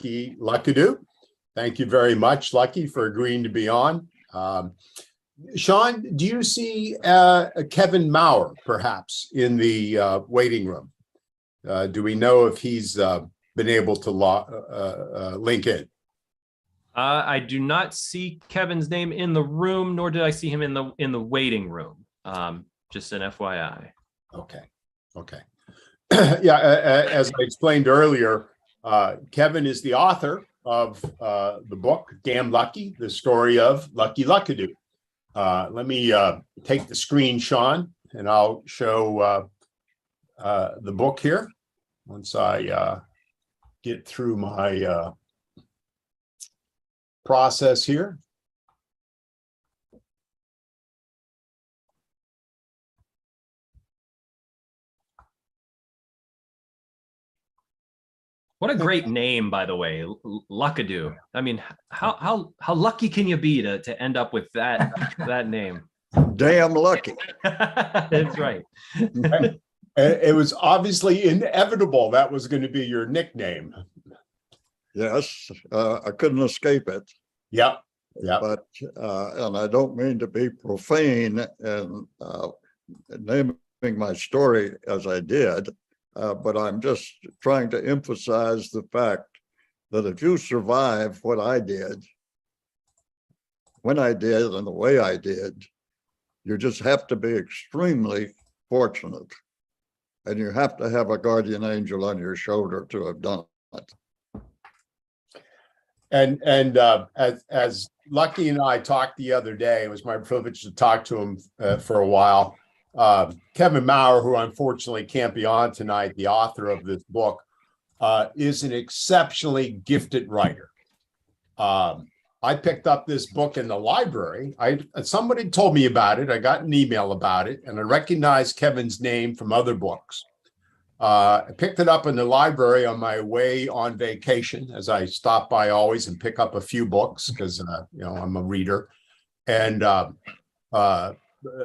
Luckadoo. Thank you very much, Lucky, for agreeing to be on. Sean, do you see Kevin Maurer, perhaps, in the waiting room? Do we know if he's been able to link in? I do not see Kevin's name in the room, nor did I see him in the waiting room. Just an FYI. Okay. Yeah, as I explained earlier, Kevin is the author of the book Damn Lucky, the story of Lucky Luckadoo. Let me take the screen, Sean, and I'll show the book here once I get through my process here. What a great name, by the way, Luckadoo. I mean, how lucky can you be to end up with that name? Damn lucky. That's right. It was obviously inevitable that was going to be your nickname. Yes, I couldn't escape it. Yep. But and I don't mean to be profane in naming my story as I did. But I'm just trying to emphasize the fact that if you survive what I did, when I did, and the way I did, you just have to be extremely fortunate. And you have to have a guardian angel on your shoulder to have done it. And as Lucky and I talked the other day, it was my privilege to talk to him for a while. Kevin Maurer, who unfortunately can't be on tonight, the author of this book, is an exceptionally gifted writer. I picked up this book in the library. Somebody told me about it. I got an email about it, and I recognized Kevin's name from other books. I picked it up in the library on my way on vacation, as I stop by always and pick up a few books because I'm a reader, and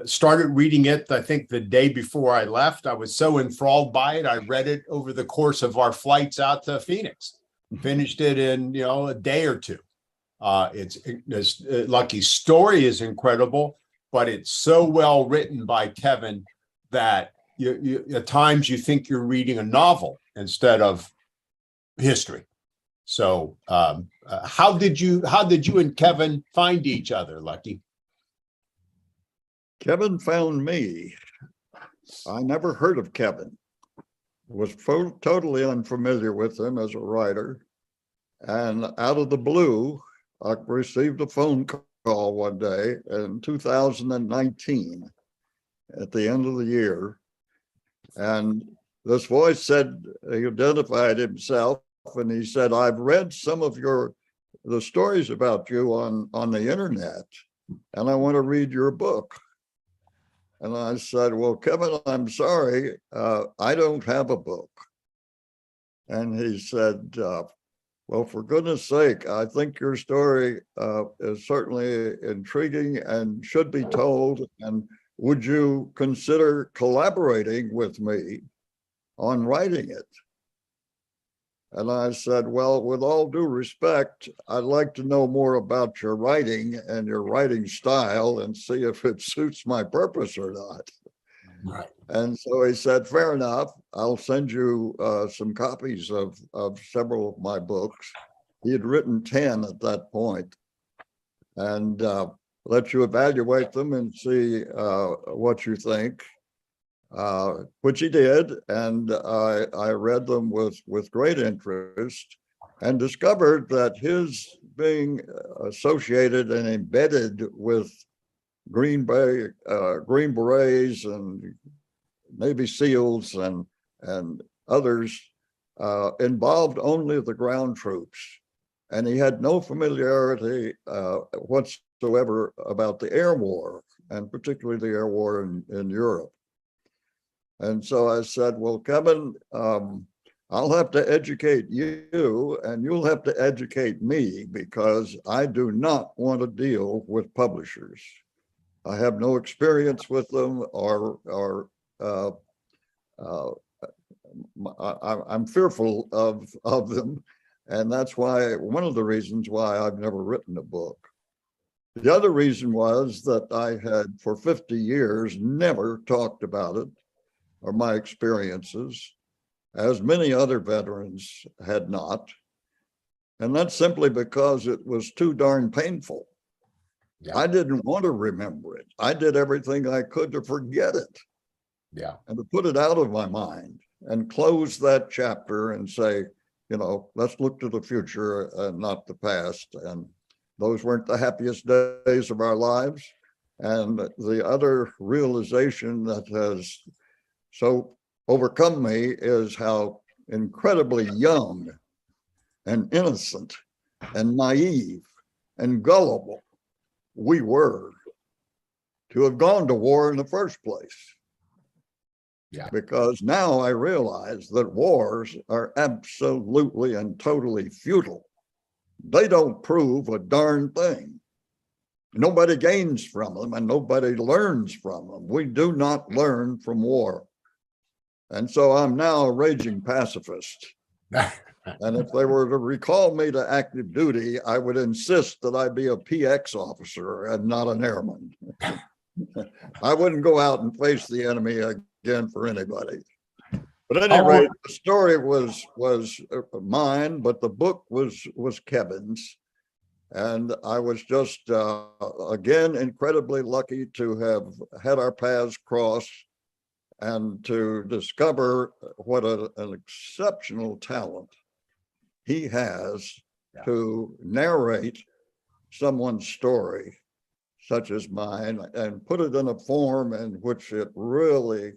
started reading it. I think the day before I left, I was so enthralled by it. I read it over the course of our flights out to Phoenix. Finished it in a day or two. It's Lucky's story is incredible, but it's so well written by Kevin that you at times you think you're reading a novel instead of history. So how did you and Kevin find each other, Lucky? Kevin found me. I never heard of Kevin. Was totally unfamiliar with him as a writer. And out of the blue, I received a phone call one day in 2019 at the end of the year. And this voice said, he identified himself, and he said, I've read some of the stories about you on the internet, and I want to read your book. And I said, well, Kevin, I'm sorry, I don't have a book. And he said, well, for goodness sake, I think your story is certainly intriguing and should be told. And would you consider collaborating with me on writing it? And I said, well, with all due respect, I'd like to know more about your writing and your writing style and see if it suits my purpose or not. Right. And so he said, fair enough, I'll send you some copies of several of my books. He had written 10 at that point, and let you evaluate them and see what you think. Which he did, and I read them with great interest and discovered that his being associated and embedded with Green Berets and Navy SEALs and others involved only the ground troops. And he had no familiarity whatsoever about the air war, and particularly the air war in Europe. And so I said, well, Kevin, I'll have to educate you and you'll have to educate me, because I do not want to deal with publishers. I have no experience with them, or I'm fearful of them. And that's why, one of the reasons why I've never written a book. The other reason was that I had for 50 years never talked about it or my experiences, as many other veterans had not. And that's simply because it was too darn painful. Yeah. I didn't want to remember it. I did everything I could to forget it. Yeah. And to put it out of my mind and close that chapter and say, you know, let's look to the future and not the past. And those weren't the happiest days of our lives. And the other realization that has so overcome me is how incredibly young and innocent and naive and gullible we were to have gone to war in the first place. Yeah. Because now I realize that wars are absolutely and totally futile. They don't prove a darn thing. Nobody gains from them and nobody learns from them. We do not learn from war. And so I'm now a raging pacifist. And if they were to recall me to active duty, I would insist that I be a PX officer and not an airman. I wouldn't go out and face the enemy again for anybody. But at any rate, the story was mine, but the book was Kevin's. And I was just, again, incredibly lucky to have had our paths cross and to discover what an exceptional talent he has to narrate someone's story, such as mine, and put it in a form in which it really,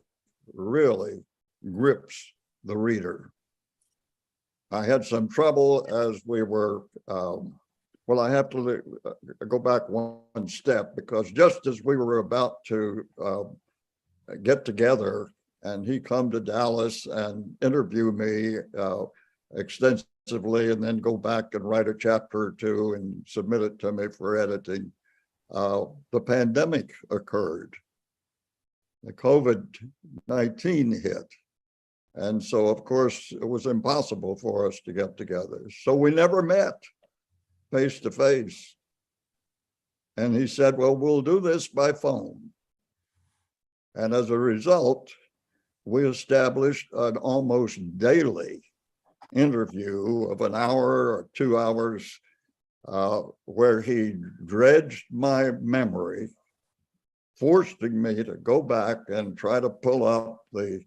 really grips the reader. I had some trouble as we were, well, I have to go back one step, because just as we were about to get together and he come to Dallas and interview me extensively and then go back and write a chapter or two and submit it to me for editing, the pandemic occurred. The COVID-19 hit. And so, of course, it was impossible for us to get together. So we never met face to face. And he said, well, we'll do this by phone. And as a result, we established an almost daily interview of an hour or 2 hours where he dredged my memory, forcing me to go back and try to pull up the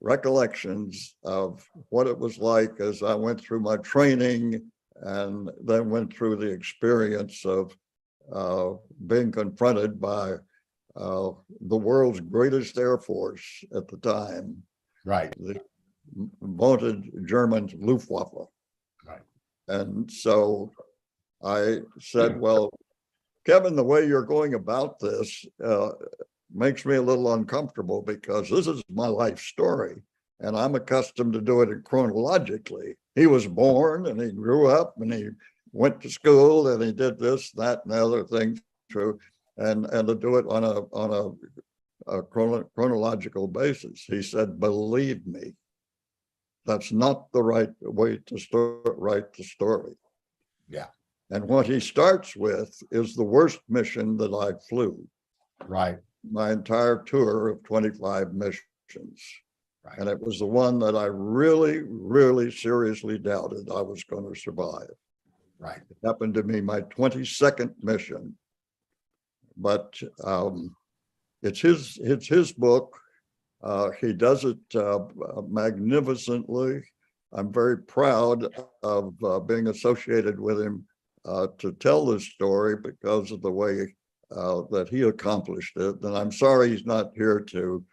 recollections of what it was like as I went through my training and then went through the experience of being confronted by the world's greatest Air Force at the time. Right. The vaunted German Luftwaffe. Right. And so I said, well, Kevin, the way you're going about this makes me a little uncomfortable, because this is my life story and I'm accustomed to do it chronologically. He was born and he grew up and he went to school and he did this, that, and the other thing through, and to do it on a chronological basis. He said, believe me, that's not the right way to write the story. Yeah. And what he starts with is the worst mission that I flew. Right. My entire tour of 25 missions. Right. And it was the one that I really, really seriously doubted I was going to survive. Right. It happened to be my 22nd mission. But it's his book. He does it magnificently. I'm very proud of being associated with him to tell this story because of the way that he accomplished it. And I'm sorry he's not here to,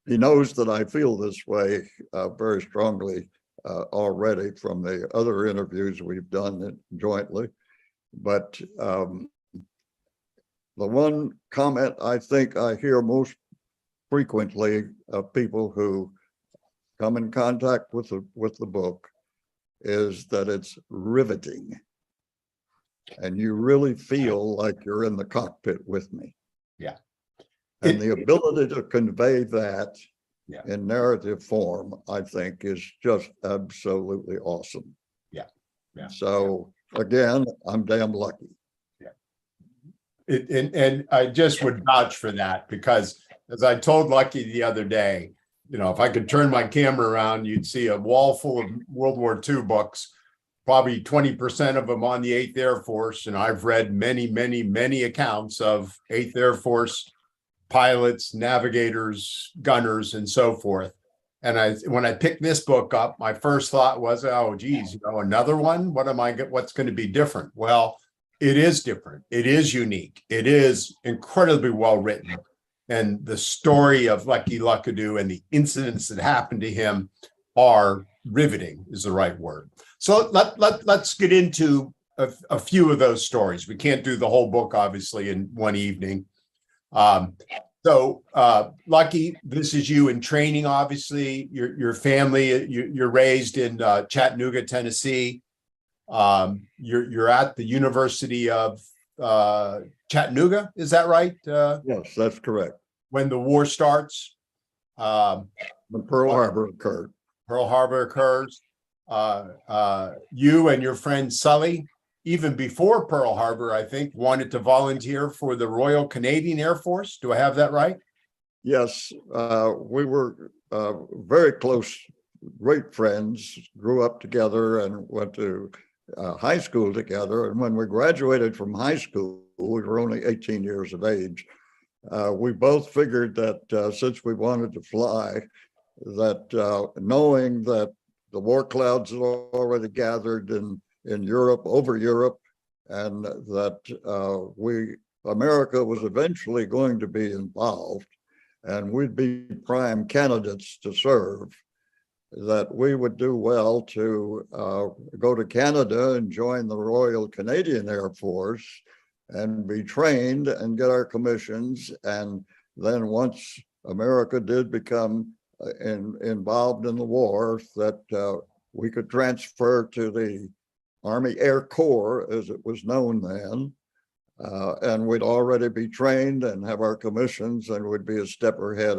he knows that I feel this way very strongly already from the other interviews we've done jointly. But the one comment I think I hear most frequently of people who come in contact with the book is that it's riveting. And you really feel like you're in the cockpit with me. Yeah. And the ability to convey that Yeah. in narrative form, I think, is just absolutely awesome. Yeah. So again, I'm damn lucky. And I just would vouch for that because as I told Lucky the other day, if I could turn my camera around, you'd see a wall full of World War II books, probably 20% of them on the 8th Air Force. And I've read many, many, many accounts of 8th Air Force pilots, navigators, gunners, and so forth. And when I picked this book up, my first thought was, oh, geez, another one? What's going to be different? Well, it is different. It is unique. It is incredibly well written. And the story of Lucky Luckadoo and the incidents that happened to him are riveting, is the right word. So let's get into a few of those stories. We can't do the whole book, obviously, in one evening. So Lucky, this is you in training, obviously. Your family, you're raised in Chattanooga, Tennessee. You're at the University of Chattanooga, is that right? Yes, that's correct. When the war starts, When Pearl Harbor occurred. Pearl Harbor occurs. You and your friend Sully, even before Pearl Harbor, I think, wanted to volunteer for the Royal Canadian Air Force. Do I have that right? Yes, we were very close, great friends, grew up together and went to high school together. And when we graduated from high school, we were only 18 years of age. We both figured that since we wanted to fly, that knowing that the war clouds had already gathered in Europe, over Europe, and that America was eventually going to be involved, and we'd be prime candidates to serve, that we would do well to go to Canada and join the Royal Canadian Air Force and be trained and get our commissions. And then once America did become involved in the war, that we could transfer to the Army Air Corps, as it was known then, and we'd already be trained and have our commissions, and we'd be a step ahead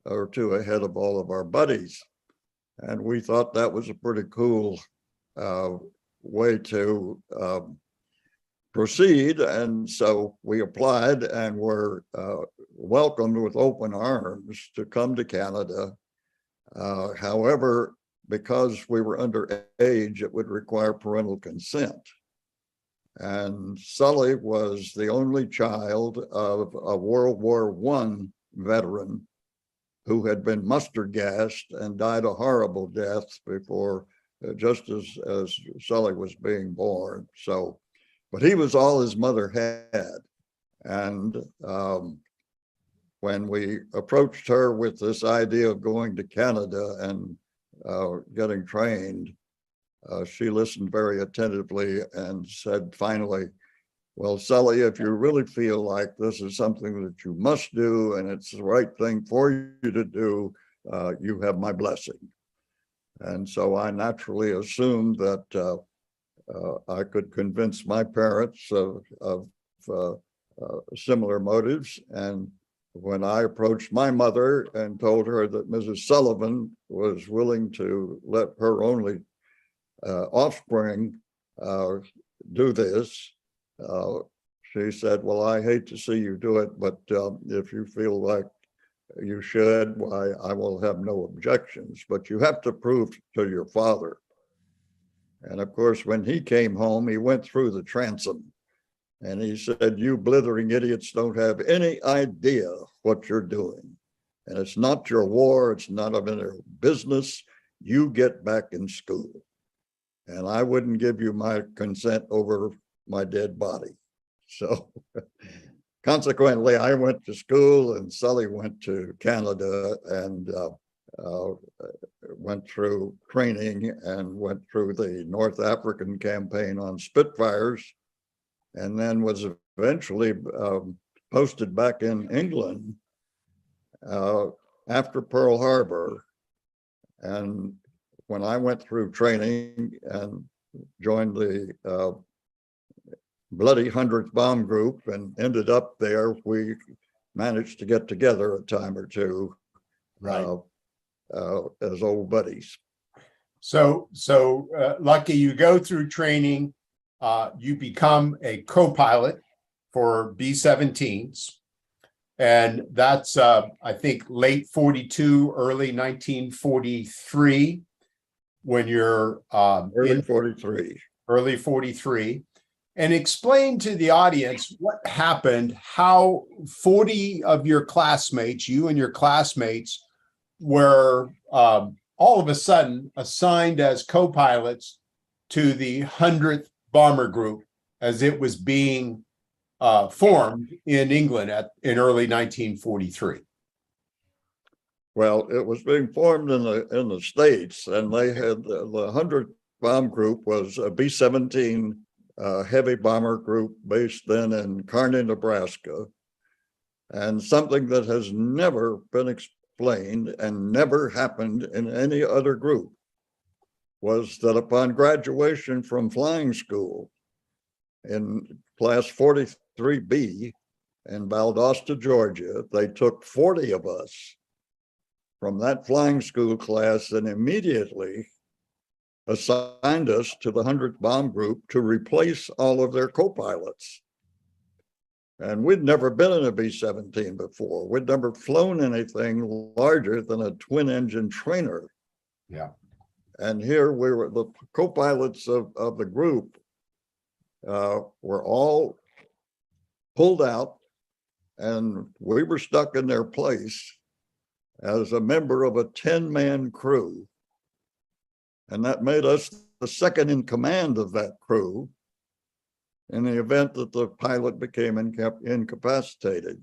or two ahead of all of our buddies. And we thought that was a pretty cool way to proceed. And so we applied and were welcomed with open arms to come to Canada. However, because we were underage, it would require parental consent. And Sully was the only child of a World War I veteran who had been mustard gassed and died a horrible death before, just as Sully was being born. So, but he was all his mother had. And when we approached her with this idea of going to Canada and getting trained, she listened very attentively and said finally, well, Sully, if you really feel like this is something that you must do and it's the right thing for you to do, you have my blessing. And so I naturally assumed that I could convince my parents of similar motives. And when I approached my mother and told her that Mrs. Sullivan was willing to let her only offspring do this, she said, well, I hate to see you do it, but if you feel like you should, why, I will have no objections, but you have to prove to your father. And of course, when he came home, he went through the transom and he said, you blithering idiots don't have any idea what you're doing. And it's not your war, it's none of your business. You get back in school. And I wouldn't give you my consent over my dead body. So consequently, I went to school and Sully went to Canada and went through training and went through the North African campaign on Spitfires, and then was eventually posted back in England after Pearl Harbor. And when I went through training and joined the bloody 100th Bomb Group and ended up there, we managed to get together a time or two, Right. As old buddies. Lucky, you go through training, you become a co-pilot for B-17s. And that's, I think, late 42, early 1943, when you're Early 43. Early 43. And explain to the audience what happened, how 40 of your classmates, you and your classmates, were all of a sudden assigned as co-pilots to the 100th Bomber Group as it was being formed in England in early 1943. Well, it was being formed in the States, and they had the 100th Bomb Group was a B-17 heavy bomber group based then in Kearney, Nebraska. And something that has never been explained and never happened in any other group was that upon graduation from flying school in class 43B in Valdosta, Georgia, they took 40 of us from that flying school class and immediately assigned us to the 100th Bomb Group to replace all of their co-pilots. And we'd never been in a B-17 before. We'd never flown anything larger than a twin-engine trainer. Yeah. And here we were, the co-pilots of the group were all pulled out, and we were stuck in their place as a member of a 10-man crew. And that made us the second in command of that crew in the event that the pilot became incapacitated.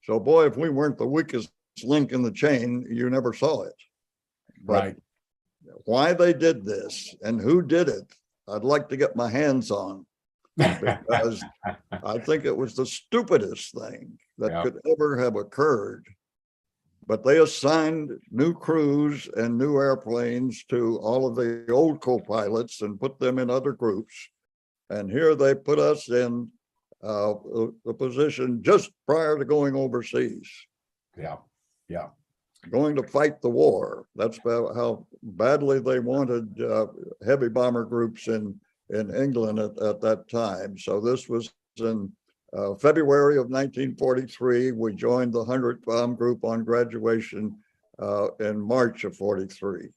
So boy, if we weren't the weakest link in the chain, you never saw it. But right. Why they did this and who did it, I'd like to get my hands on, because I think it was the stupidest thing that could ever have occurred. But they assigned new crews and new airplanes to all of the old co-pilots and put them in other groups. And here they put us in the position just prior to going overseas. Yeah, yeah. Going to fight the war. That's how badly they wanted heavy bomber groups in England at that time. So this was in February of 1943. We joined the 100th Bomb Group on graduation in March of 43.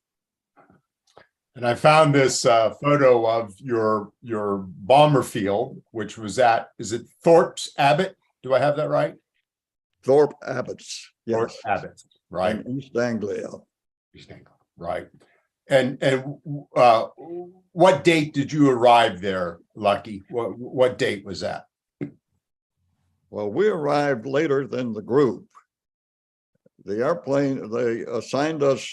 And I found this photo of your bomber field, which was at, is it Thorpe Abbotts? Do I have that right? Thorpe Abbotts. Yes. Thorpe Abbotts, right. In East Anglia. East Anglia, right. And what date did you arrive there, Lucky? What date was that? Well, we arrived later than the group. The airplane, they assigned us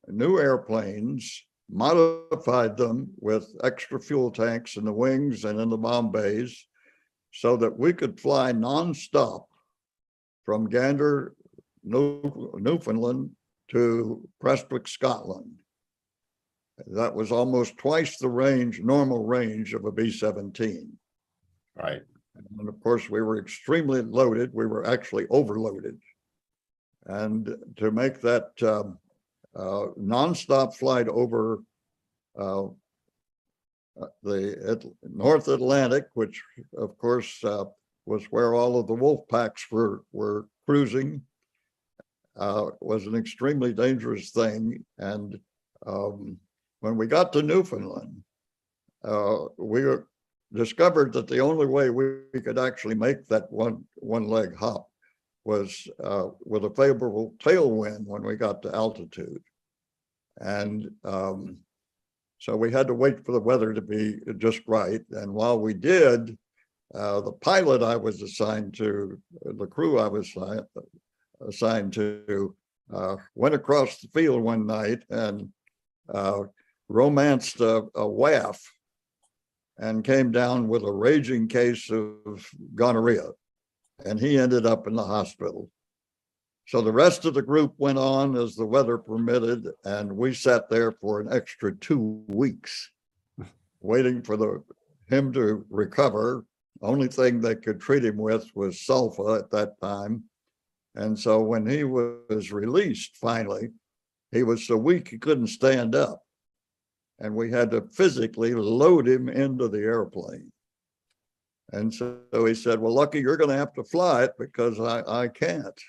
new airplanes, modified them with extra fuel tanks in the wings and in the bomb bays so that we could fly nonstop from Gander, Newfoundland to Prestwick, Scotland. That was almost twice the normal range of a B-17. Right. And of course, we were extremely loaded. We were actually overloaded. And to make that nonstop flight over the North Atlantic, which of course was where all of the wolf packs were cruising, was an extremely dangerous thing. And when we got to Newfoundland, we discovered that the only way we could actually make that one leg hop was with a favorable tailwind when we got to altitude. And so we had to wait for the weather to be just right. And while we did, the pilot I was assigned to, the crew I was assigned to, went across the field one night and romanced a WAF and came down with a raging case of gonorrhea. And he ended up in the hospital. So the rest of the group went on as the weather permitted, and we sat there for an extra 2 weeks waiting for him to recover. Only thing they could treat him with was sulfa at that time. And so when he was released finally, He was so weak he couldn't stand up. And we had to physically load him into the airplane. And so he said, well, Lucky, you're going to have to fly it because I can't.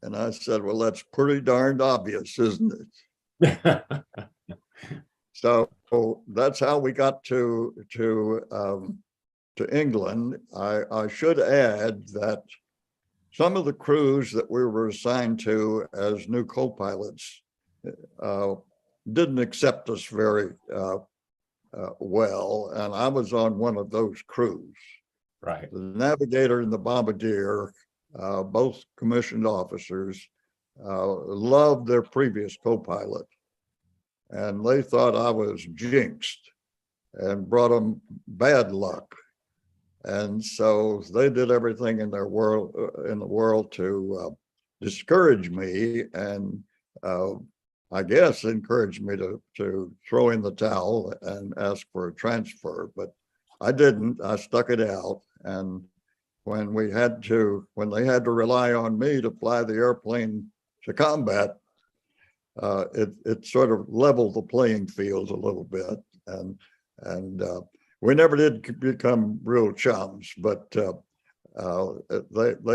And I said, well, that's pretty darned obvious, isn't it? So that's how we got to England. I should add that some of the crews that we were assigned to as new co-pilots didn't accept us very well, and I was on one of those crews. Right. The navigator and the bombardier, both commissioned officers, loved their previous co-pilot, and they thought I was jinxed and brought them bad luck. And so they did everything in the world to discourage me and I guess encouraged me to throw in the towel and ask for a transfer, but I didn't. I stuck it out. And when they had to rely on me to fly the airplane to combat, it sort of leveled the playing field a little bit. And we never did become real chums, but they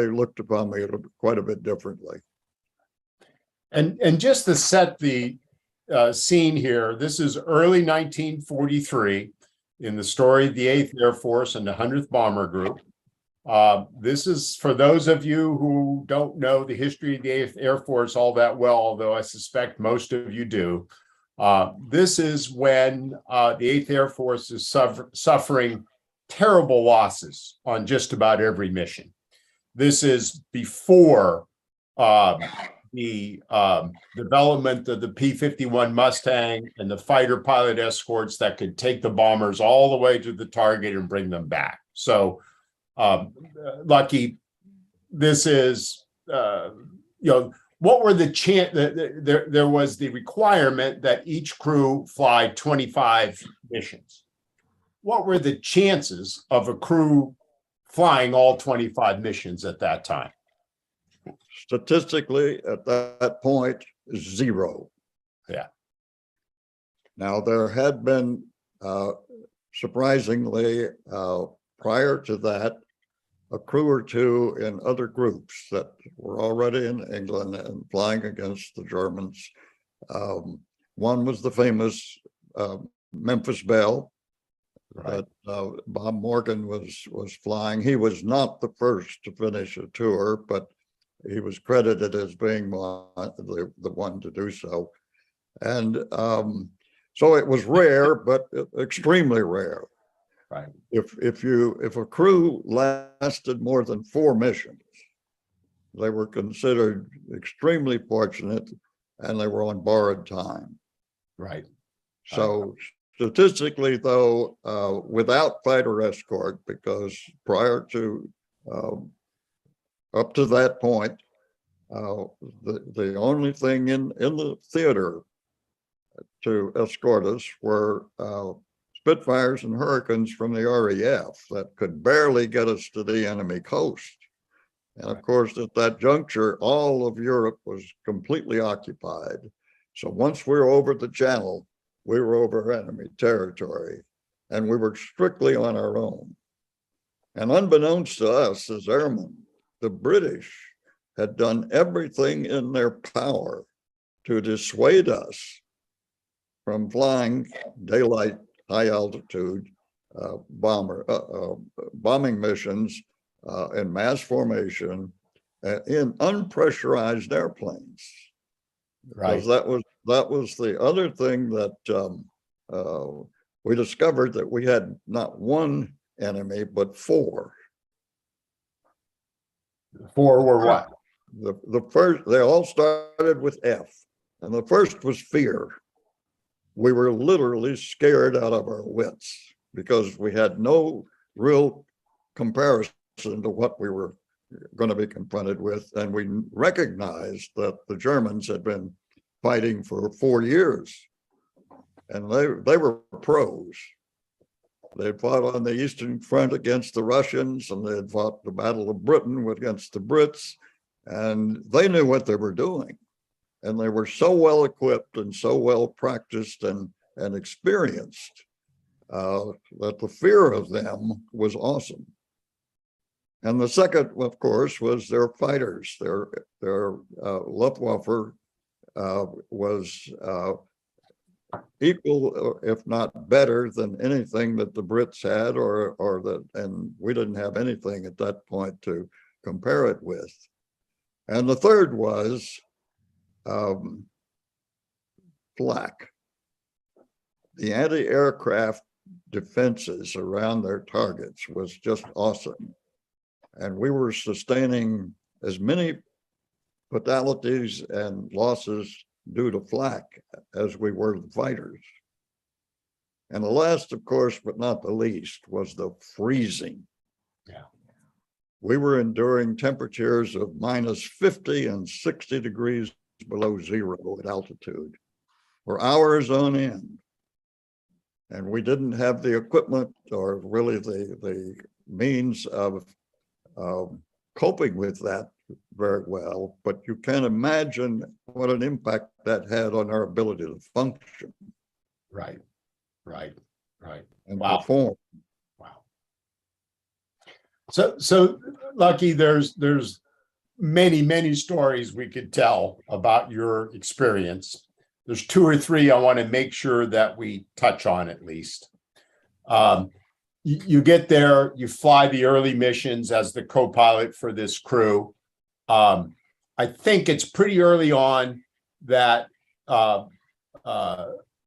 looked upon me quite a bit differently. And just to set the scene here, this is early 1943 in the story of the 8th Air Force and the 100th Bomber Group. This is for those of you who don't know the history of the 8th Air Force all that well, although I suspect most of you do. This is when the 8th Air Force is suffering terrible losses on just about every mission. This is before the development of the P-51 Mustang and the fighter pilot escorts that could take the bombers all the way to the target and bring them back. So, Lucky, this is, what were the chance that there was the requirement that each crew fly 25 missions. What were the chances of a crew flying all 25 missions at that time? Statistically, at that point, 0. Yeah. Now, there had been, surprisingly, prior to that, a crew or two in other groups that were already in England and flying against the Germans. One was the famous Memphis Belle. Right. That Bob Morgan was flying. He was not the first to finish a tour, but he was credited as being the one to do so. And so it was rare, but extremely rare. Right. If a crew lasted more than 4 missions, they were considered extremely fortunate, and they were on borrowed time. Right. So statistically, though, without fighter escort, because prior to up to that point, the only thing in the theater to escort us were Spitfires and Hurricanes from the RAF that could barely get us to the enemy coast. And of course, at that juncture, all of Europe was completely occupied. So once we were over the channel, we were over enemy territory, and we were strictly on our own. And unbeknownst to us as airmen, the British had done everything in their power to dissuade us from flying daylight, high altitude bombing missions in mass formation in unpressurized airplanes. Right. Because that was the other thing that we discovered, that we had not one enemy, but 4. 4 were what? The first, they all started with F, and the first was fear. We were literally scared out of our wits because we had no real comparison to what we were going to be confronted with, and we recognized that the Germans had been fighting for 4 years, and they were pros. They had fought on the Eastern Front against the Russians, and they had fought the Battle of Britain against the Brits, and they knew what they were doing. and they were so well equipped and so well practiced and experienced that the fear of them was awesome. And the second, of course, was their fighters. Their Luftwaffe was equal, if not better, than anything that the Brits had, and we didn't have anything at that point to compare it with. And the third was flak. The anti-aircraft defenses around their targets was just awesome. And we were sustaining as many fatalities and losses due to flak as we were the fighters. And the last, of course, but not the least, was the freezing. Yeah. We were enduring temperatures of -50 and 60 degrees below zero at altitude for hours on end. And we didn't have the equipment or really the means of coping with that very well, but you can imagine what an impact that had on our ability to function. Right. And Wow. perform. Wow. So Lucky, there's many stories we could tell about your experience. There's 2 or 3 I want to make sure that we touch on at least. You get there, you fly the early missions as the co-pilot for this crew. I think it's pretty early on that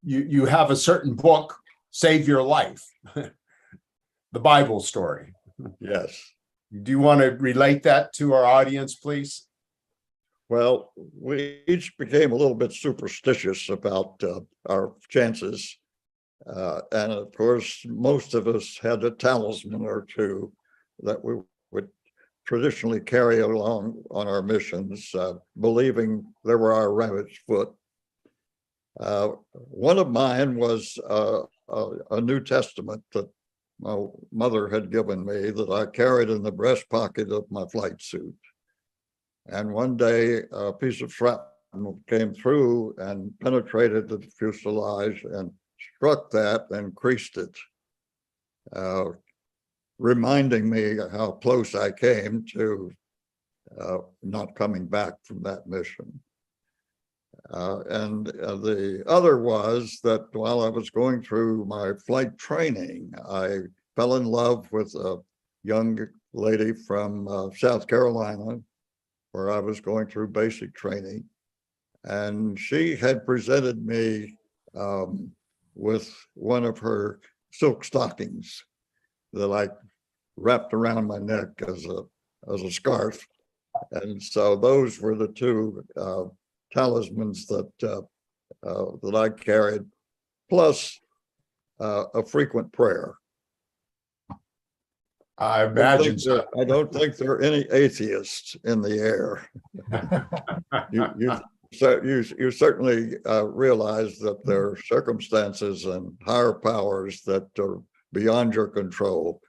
you have a certain book save your life, the Bible story. Yes. Do you want to relate that to our audience, please? Well, we each became a little bit superstitious about our chances. And of course, most of us had a talisman or two that we would traditionally carry along on our missions, believing they were our rabbit's foot. One of mine was a New Testament that my mother had given me that I carried in the breast pocket of my flight suit. And one day, a piece of shrapnel came through and penetrated the fuselage and struck that and creased it, reminding me how close I came to not coming back from that mission. And the other was that while I was going through my flight training, I fell in love with a young lady from South Carolina, where I was going through basic training. And she had presented me with one of her silk stockings that I wrapped around my neck as a scarf. And so those were the 2 talismans that I carried, plus a frequent prayer. I imagine so. I don't think there are any atheists in the air. You certainly realize that there are circumstances and higher powers that are beyond your control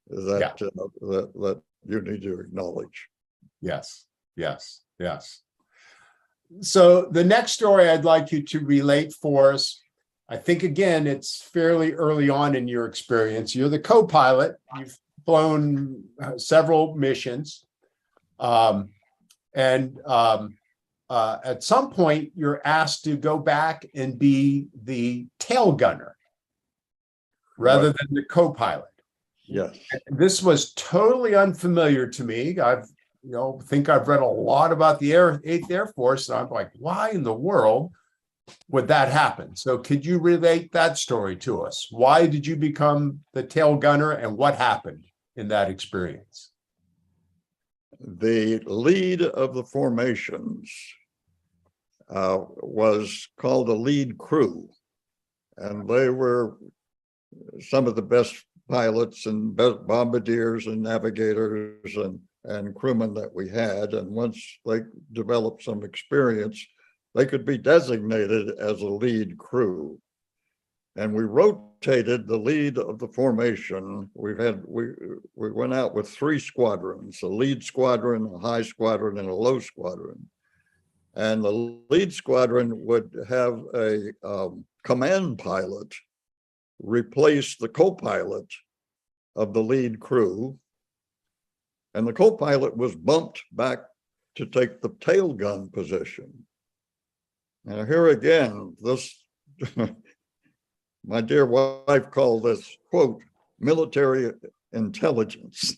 that you need to acknowledge. Yes. So the next story I'd like you to relate for us, I think, again, it's fairly early on in your experience. You're the co-pilot. You've flown several missions. And at some point, you're asked to go back and be the tail gunner rather than the co-pilot. Yes. This was totally unfamiliar to me. Think I've read a lot about the 8th Air Force, and I'm like, why in the world would that happen? So could you relate that story to us? Why did you become the tail gunner, and what happened in that experience? The lead of the formations was called a lead crew, and they were some of the best pilots and best bombardiers and navigators and crewmen that we had. And once they developed some experience, they could be designated as a lead crew. And we rotated the lead of the formation. We went out with 3 squadrons: a lead squadron, a high squadron, and a low squadron. And the lead squadron would have a command pilot replace the co-pilot of the lead crew. And the co-pilot was bumped back to take the tail gun position. Now here again, this, my dear wife called this, quote, military intelligence.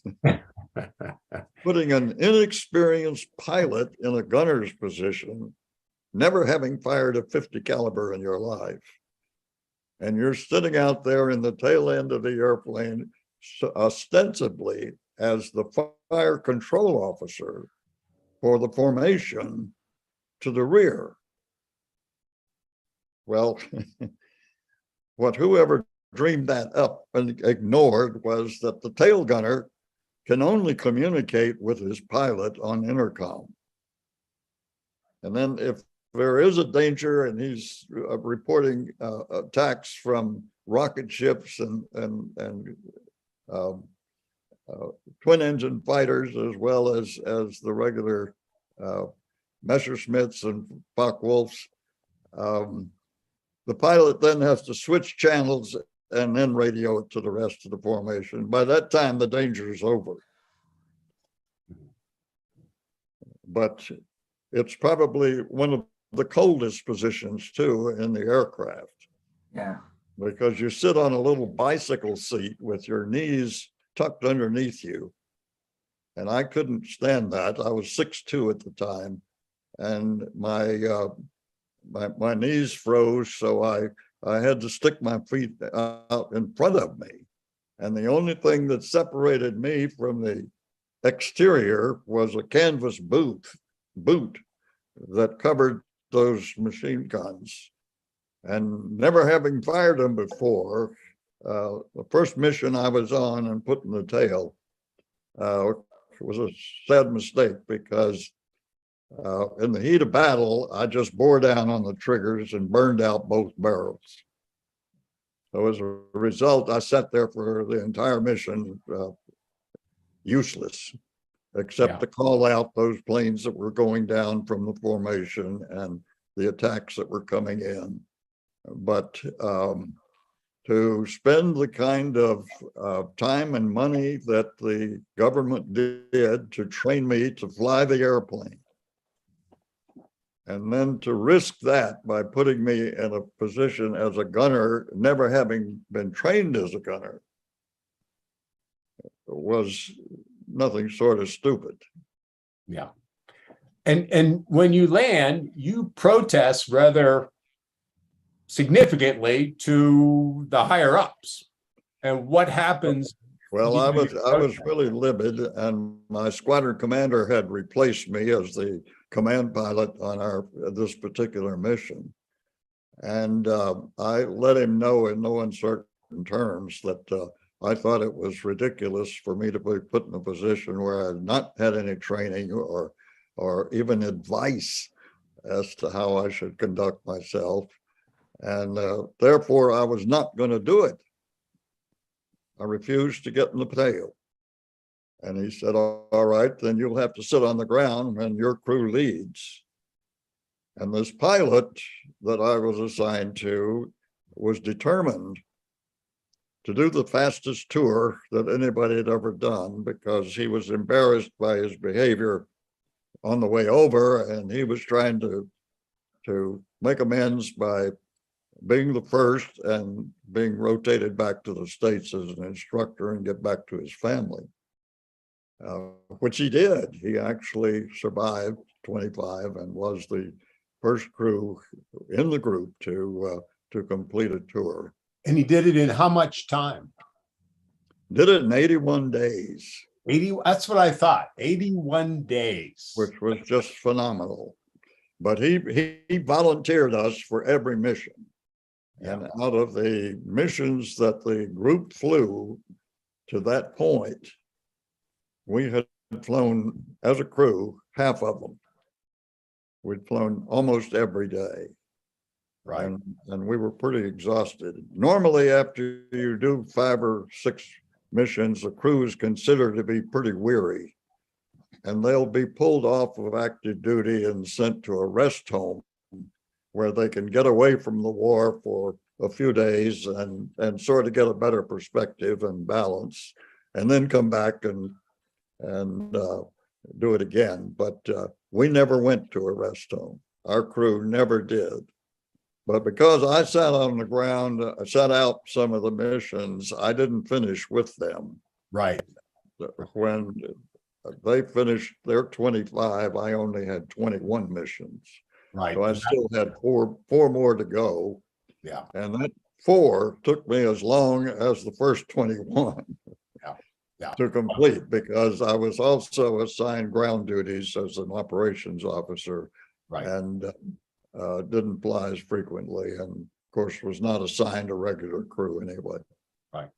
Putting an inexperienced pilot in a gunner's position, never having fired a 50 caliber in your life. And you're sitting out there in the tail end of the airplane, ostensibly as the fire control officer for the formation to the rear. Well, what whoever dreamed that up and ignored was that the tail gunner can only communicate with his pilot on intercom. And then if there is a danger and he's reporting attacks from rocket ships and twin engine fighters, as well as the regular Messerschmitts and Focke-Wulfs, the pilot then has to switch channels and then radio it to the rest of the formation. By that time, the danger is over. But it's probably one of the coldest positions too in the aircraft. Yeah. Because you sit on a little bicycle seat with your knees tucked underneath you. And I couldn't stand that. I was 6'2" at the time. And my knees froze, so I had to stick my feet out in front of me. And the only thing that separated me from the exterior was a canvas boot that covered those machine guns. And never having fired them before, the first mission I was on and put in the tail was a sad mistake, because in the heat of battle, I just bore down on the triggers and burned out both barrels. So as a result, I sat there for the entire mission, useless, except to call out those planes that were going down from the formation and the attacks that were coming in. But to spend the kind of time and money that the government did to train me to fly the airplane, and then to risk that by putting me in a position as a gunner, never having been trained as a gunner, was nothing short of stupid. Yeah. And when you land, you protest rather significantly to the higher ups. And what happens? Well, I was really livid, and my squadron commander had replaced me as the command pilot on this particular mission. And I let him know in no uncertain terms that I thought it was ridiculous for me to be put in a position where I had not had any training or even advice as to how I should conduct myself. And therefore, I was not going to do it. I refused to get in the tail. And he said, all right, then you'll have to sit on the ground when your crew leads. And this pilot that I was assigned to was determined to do the fastest tour that anybody had ever done, because he was embarrassed by his behavior on the way over, and he was trying to make amends by being the first and being rotated back to the States as an instructor and get back to his family, which he did. He actually survived 25 and was the first crew in the group to complete a tour. And he did it in how much time? Did it in 81 days. 80, that's what I thought, 81 days. Which was just phenomenal. But he volunteered us for every mission. Yeah. And out of the missions that the group flew to that point, we had flown as a crew, half of them. We'd flown almost every day. Right. And we were pretty exhausted. Normally, after you do 5 or 6 missions, the crew is considered to be pretty weary. and they'll be pulled off of active duty and sent to a rest home where they can get away from the war for a few days and sort of get a better perspective and balance, and then come back and do it again. But we never went to a rest home. Our crew never did. But because I sat on the ground, I sat out some of the missions, I didn't finish with them. Right. When they finished their 25, I only had 21 missions. Right. So I still had four more to go. Yeah. And that 4 took me as long as the first 21 Yeah. to complete, because I was also assigned ground duties as an operations officer. Right. And didn't fly as frequently, and of course was not assigned a regular crew anyway. Right.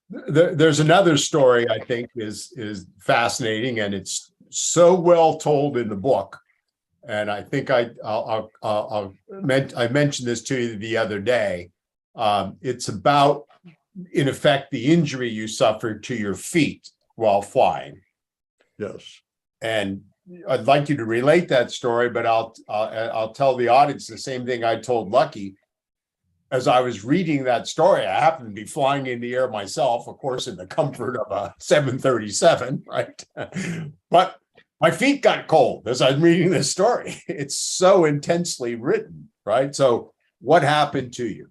There's another story I think is fascinating, and it's so well told in the book. And I think I mentioned this to you the other day. It's about, in effect, the injury you suffered to your feet while flying. Yes. And I'd like you to relate that story, but I'll tell the audience the same thing I told Lucky. As I was reading that story, I happened to be flying in the air myself, of course, in the comfort of a 737, right? But my feet got cold as I'm reading this story. It's so intensely written, right? So what happened to you?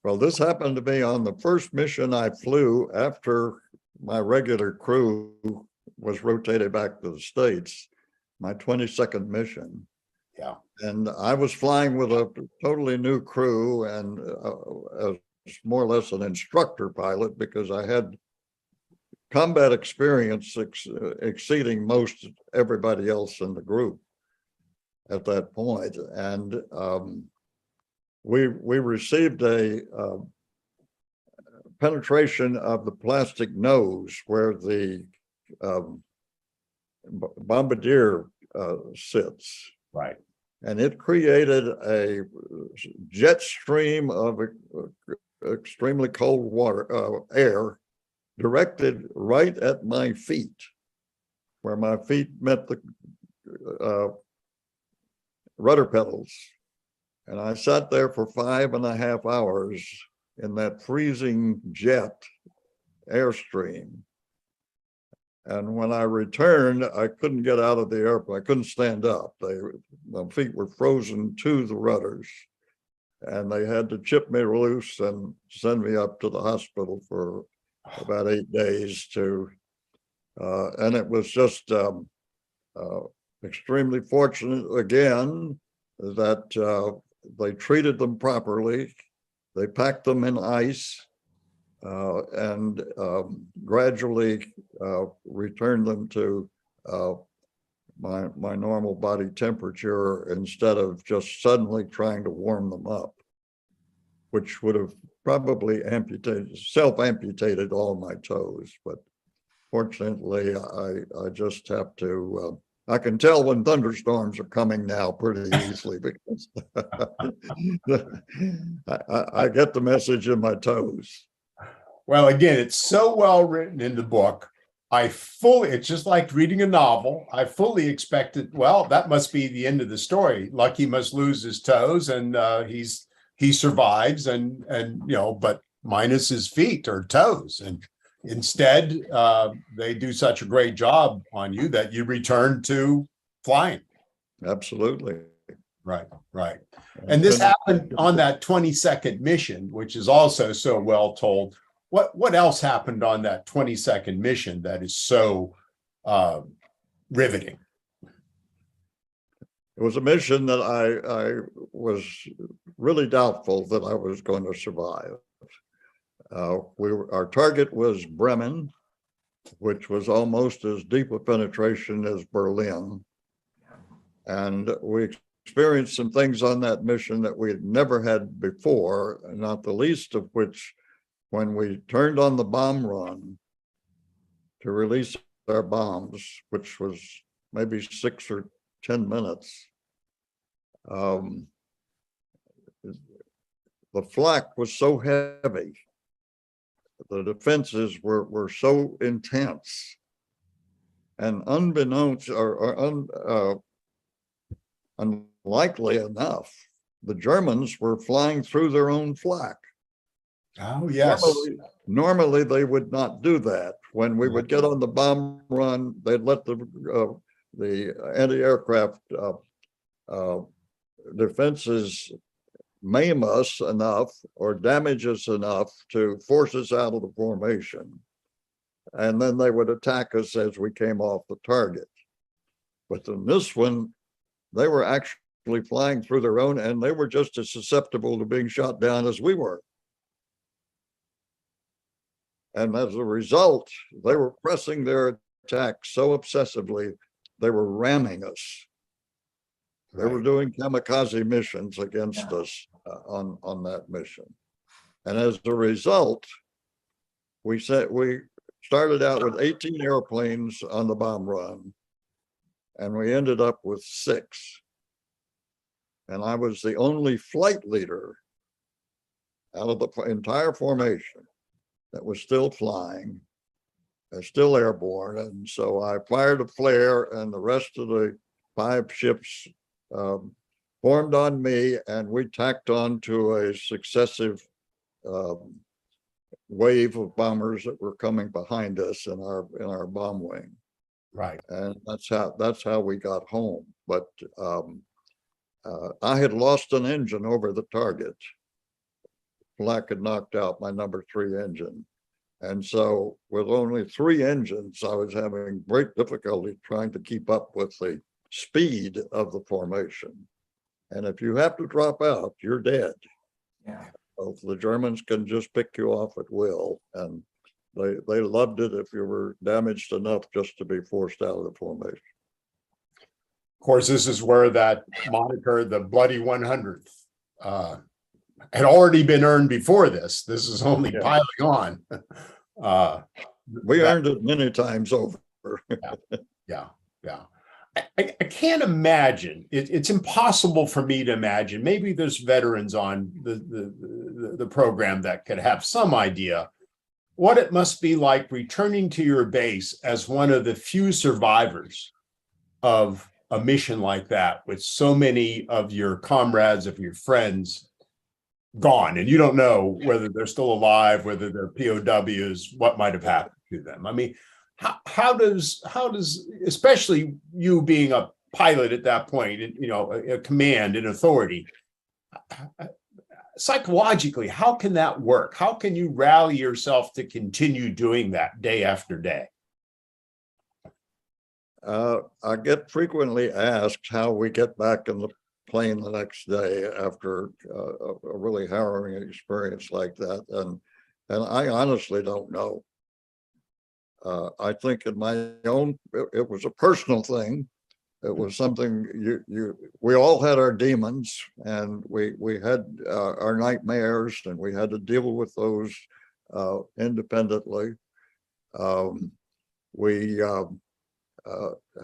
Well, this happened to be on the first mission I flew after my regular crew was rotated back to the States, my 22nd mission. Yeah. And I was flying with a totally new crew and more or less an instructor pilot, because I had combat experience exceeding most everybody else in the group at that point. And we received a penetration of the plastic nose where the bombardier sits. Right. And it created a jet stream of extremely cold water, air, directed right at my feet, where my feet met the rudder pedals. And I sat there for 5.5 hours in that freezing jet airstream. And when I returned, I couldn't get out of the airplane. I couldn't stand up. My feet were frozen to the rudders, and they had to chip me loose and send me up to the hospital for about 8 days and it was just extremely fortunate again that they treated them properly. They packed them in ice and gradually returned them to my normal body temperature, instead of just suddenly trying to warm them up, which would have probably self-amputated all my toes. But fortunately, I just have to, I can tell when thunderstorms are coming now pretty easily, because I get the message in my toes. Well, again, it's so well written in the book. It's just like reading a novel. I fully expected, well, that must be the end of the story. Lucky must lose his toes, and he survives, and but minus his feet or toes. And instead, they do such a great job on you that you return to flying. Absolutely. Right. And this happened on that 22nd mission, which is also so well told. What else happened on that 22nd mission that is so riveting? It was a mission that I was really doubtful that I was going to survive. Our target was Bremen, which was almost as deep a penetration as Berlin. And we experienced some things on that mission that we had never had before, not the least of which, when we turned on the bomb run to release our bombs, which was maybe 6 or 10 minutes, the flak was so heavy, the defenses were so intense And unbeknownst unlikely enough, the Germans were flying through their own flak. Oh, yes. Normally they would not do that. When we would get on the bomb run, they'd let the anti-aircraft defenses maim us enough or damage us enough to force us out of the formation. And then they would attack us as we came off the target. But in this one, they were actually flying through their own, and they were just as susceptible to being shot down as we were. And as a result, they were pressing their attack so obsessively, they were ramming us. They were doing kamikaze missions against us on that mission. And as a result, we started out with 18 airplanes on the bomb run, and we ended up with 6. And I was the only flight leader out of the entire formation that was still flying, still airborne. And so I fired a flare, and the rest of the 5 ships formed on me, and we tacked on to a successive wave of bombers that were coming behind us in our bomb wing. Right. And that's how we got home. But I had lost an engine over the target. Flak had knocked out my number 3 engine. And so with only 3 engines, I was having great difficulty trying to keep up with the speed of the formation. And if you have to drop out, you're dead. Yeah. So the Germans can just pick you off at will. And they loved it if you were damaged enough just to be forced out of the formation. Of course, this is where that moniker, the Bloody 100th, had already been earned before this. This is only piling on. We earned it many times over. Yeah. I can't imagine. It's impossible for me to imagine. Maybe there's veterans on the program that could have some idea what it must be like returning to your base as one of the few survivors of a mission like that, with so many of your comrades, of your friends gone, and you don't know whether they're still alive, whether they're POWs, what might have happened to them. I mean, how does especially you being a pilot at that point, a command and authority, psychologically, how can that work? How can you rally yourself to continue doing that day after day? I get frequently asked how we get back in the plane the next day after a really harrowing experience like that, and I honestly don't know. I think in my own, it was a personal thing. It was something we all had our demons, and we had our nightmares, and we had to deal with those independently. We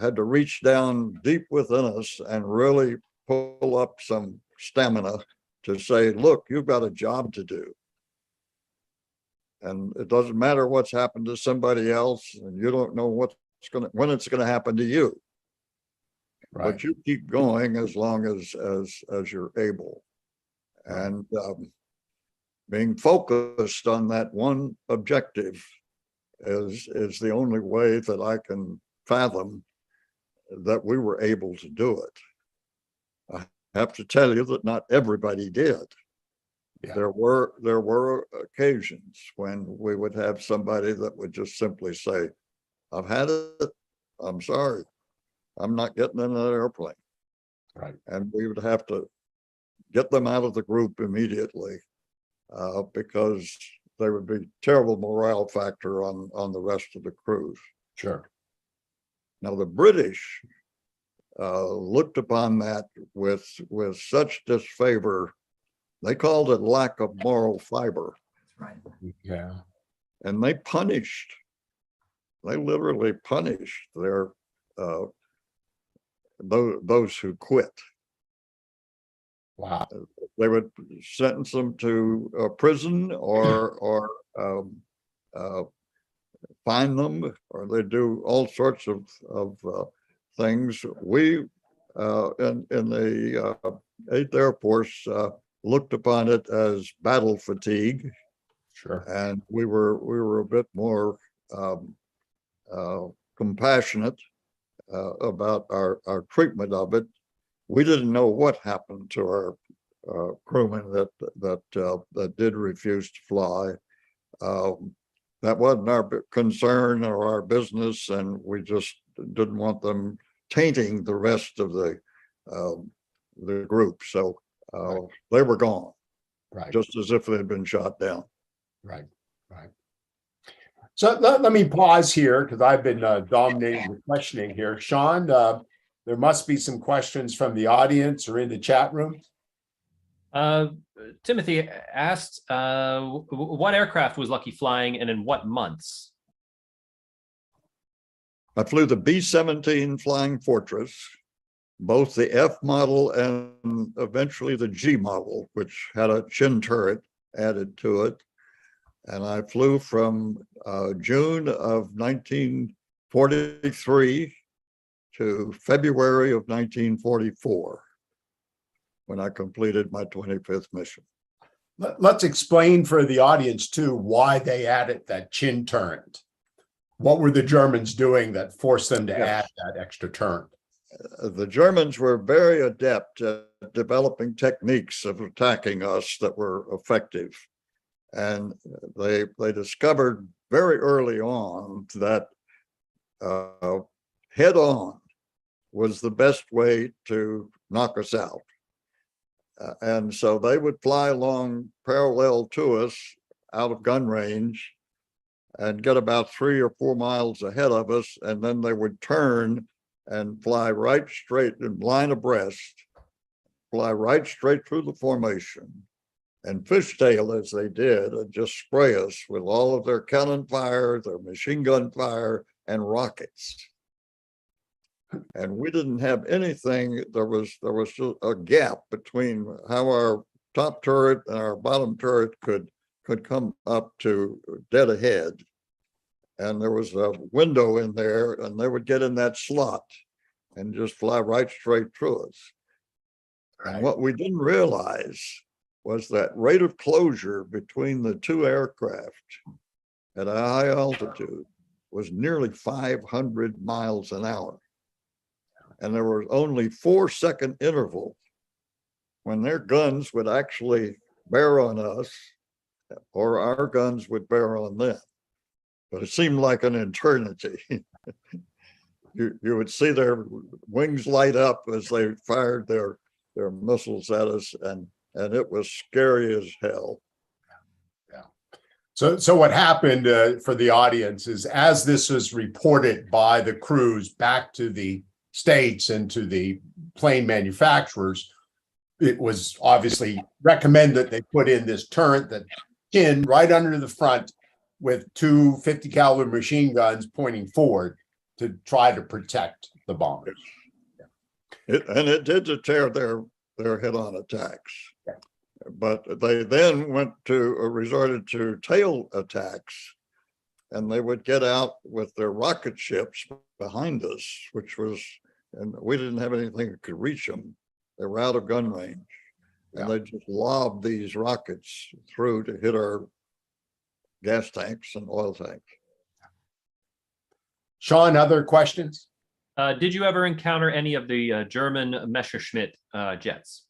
had to reach down deep within us and really pull up some stamina to say, look, you've got a job to do. And it doesn't matter what's happened to somebody else, and you don't know when it's gonna happen to you. Right. But you keep going as long as you're able. Right. And being focused on that one objective is the only way that I can fathom that we were able to do it. I have to tell you that not everybody did. Yeah. There were occasions when we would have somebody that would just simply say, I've had it, I'm sorry, I'm not getting in that airplane. Right. And we would have to get them out of the group immediately because there would be a terrible morale factor on the rest of the crews. Sure. Now the British looked upon that with such disfavor. They called it lack of moral fiber. Right. Yeah. And they literally punished their those who quit. Wow. They would sentence them to prison or find them, or they do all sorts of things. We in the 8th Air Force looked upon it as battle fatigue, Sure. and we were a bit more compassionate about our treatment of it. We didn't know what happened to our crewmen that did refuse to fly. That wasn't our concern or our business, and we just didn't want them tainting the rest of the group. So they were gone, Right. just as if they'd been shot down. Right. Right. So let me pause here because I've been dominating the questioning here. Sean, there must be some questions from the audience or in the chat room. Timothy asked, what aircraft was Lucky flying and in what months? I flew the B-17 Flying Fortress, both the F model and eventually the G model, which had a chin turret added to it. And I flew from June of 1943 to February of 1944, when I completed my 25th mission. Let's explain for the audience too why they added that chin turret. What were the Germans doing that forced them to add that extra turret? The Germans were very adept at developing techniques of attacking us that were effective. And they discovered very early on that head on was the best way to knock us out. And so they would fly along parallel to us out of gun range and get about 3 or 4 miles ahead of us. And then they would turn and fly right straight in line abreast, fly right straight through the formation and fishtail as they did, and just spray us with all of their cannon fire, their machine gun fire, and rockets. And we didn't have anything. There was a gap between how our top turret and our bottom turret could come up to dead ahead. And there was a window in there, and they would get in that slot and just fly right straight through us. Right. And what we didn't realize was that rate of closure between the two aircraft at a high altitude was nearly 500 miles an hour. And there was only 4-second interval when their guns would actually bear on us or our guns would bear on them. But it seemed like an eternity. You would see their wings light up as they fired their missiles at us, and it was scary as hell. Yeah. So what happened for the audience is, as this was reported by the crews back to the states and to the plane manufacturers, it was obviously recommended they put in this turret that chin right under the front with 2 50 caliber machine guns pointing forward to try to protect the bombers. It did deter their head-on attacks. Yeah. But they then resorted to tail attacks, and they would get out with their rocket ships behind us, and we didn't have anything that could reach them. They were out of gun range, and they just lobbed these rockets through to hit our gas tanks and oil tanks. Sean, other questions? Did you ever encounter any of the German Messerschmitt jets?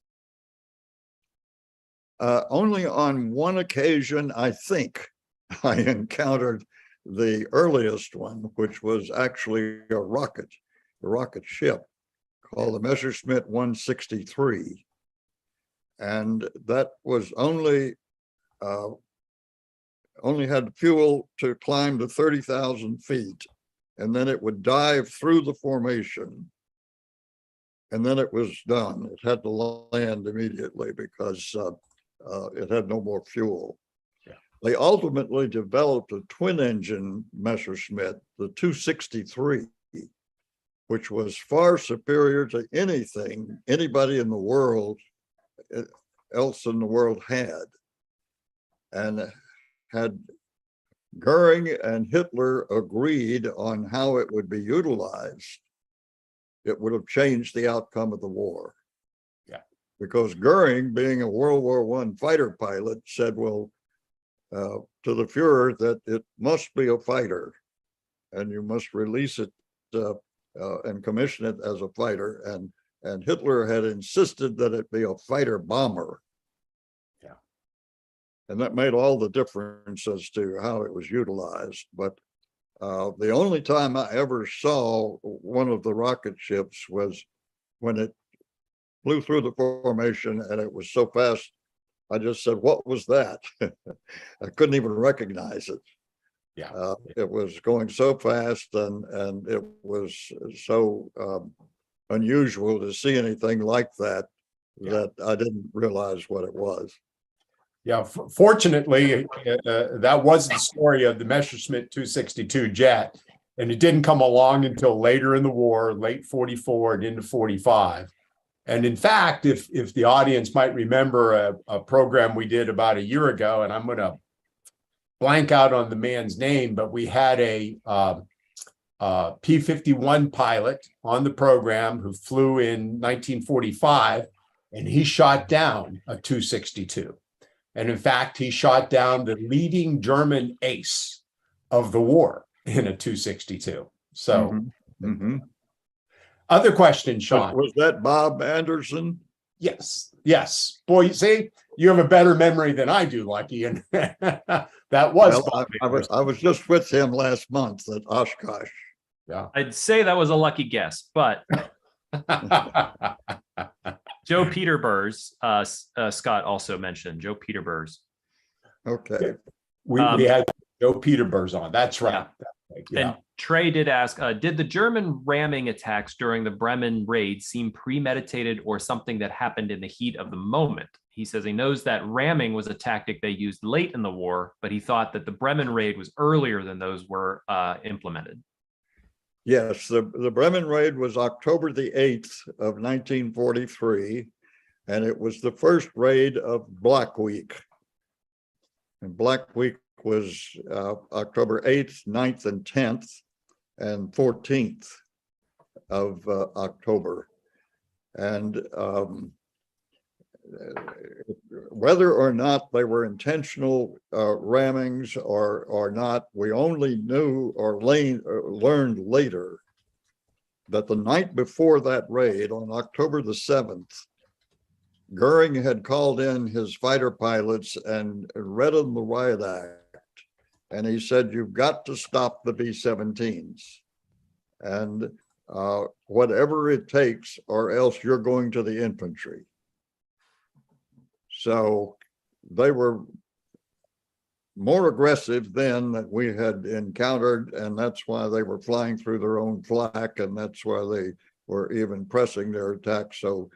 Only on one occasion, I think, I encountered the earliest one, which was actually a rocket ship called the Messerschmitt 163. And that was only had fuel to climb to 30,000 feet. And then it would dive through the formation. And then it was done. It had to land immediately because it had no more fuel. Yeah. They ultimately developed a twin engine Messerschmitt, the 263, which was far superior to anything anybody in the world else in the world had, and had Goering and Hitler agreed on how it would be utilized, it would have changed the outcome of the war. Yeah. Because Goering, being a World War I fighter pilot, said, well, to the Fuhrer that it must be a fighter and you must release it and commission it as a fighter. And Hitler had insisted that it be a fighter bomber. Yeah. And that made all the difference as to how it was utilized. But the only time I ever saw one of the rocket ships was when it flew through the formation, and it was so fast, I just said, what was that? I couldn't even recognize it. Yeah. It was going so fast, and it was so unusual to see anything like that, that I didn't realize what it was. Yeah, fortunately, that was the story of the Messerschmitt 262 jet, and it didn't come along until later in the war, late 44 and into 45. And in fact, if the audience might remember a program we did about a year ago, and I'm going to blank out on the man's name, but we had a P-51 pilot on the program who flew in 1945, and he shot down a 262. And in fact, he shot down the leading German ace of the war in a 262. So, other question, Sean. Was that Bob Anderson? Yes, yes. Boy, you see, you have a better memory than I do, Lucky. And that was Well, Bob I was just with him last month at Oshkosh. Yeah. I'd say that was a lucky guess, but Joe Peterburs, Scott also mentioned Joe Peterburs. Okay. We had Joe Peterburs on. That's right. Yeah. And Trey did ask, did the German ramming attacks during the Bremen raid seem premeditated or something that happened in the heat of the moment? He says he knows that ramming was a tactic they used late in the war, but he thought that the Bremen raid was earlier than those were implemented. Yes, the Bremen raid was October the 8th of 1943, and it was the first raid of Black Week. And Black Week was October 8th, 9th, and 10th, and 14th of October. And whether or not they were intentional rammings or not, we only knew or learned later that the night before that raid, on October the 7th, Goering had called in his fighter pilots and read them the riot act. And he said, you've got to stop the B-17s. And whatever it takes, or else you're going to the infantry. So they were more aggressive then than we had encountered, and that's why they were flying through their own flak, and that's why they were even pressing their attack. So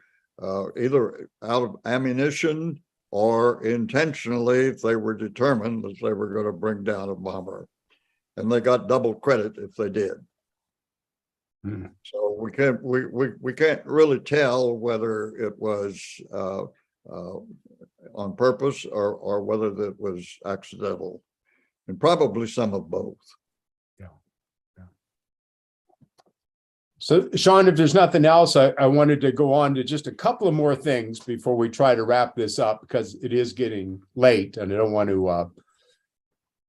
either out of ammunition or intentionally, they were determined that they were going to bring down a bomber, and they got double credit if they did. Mm-hmm. So we can't really tell whether it was on purpose or whether that was accidental, and probably some of both. Yeah. So, Sean, if there's nothing else, I wanted to go on to just a couple of more things before we try to wrap this up, because it is getting late and I don't want to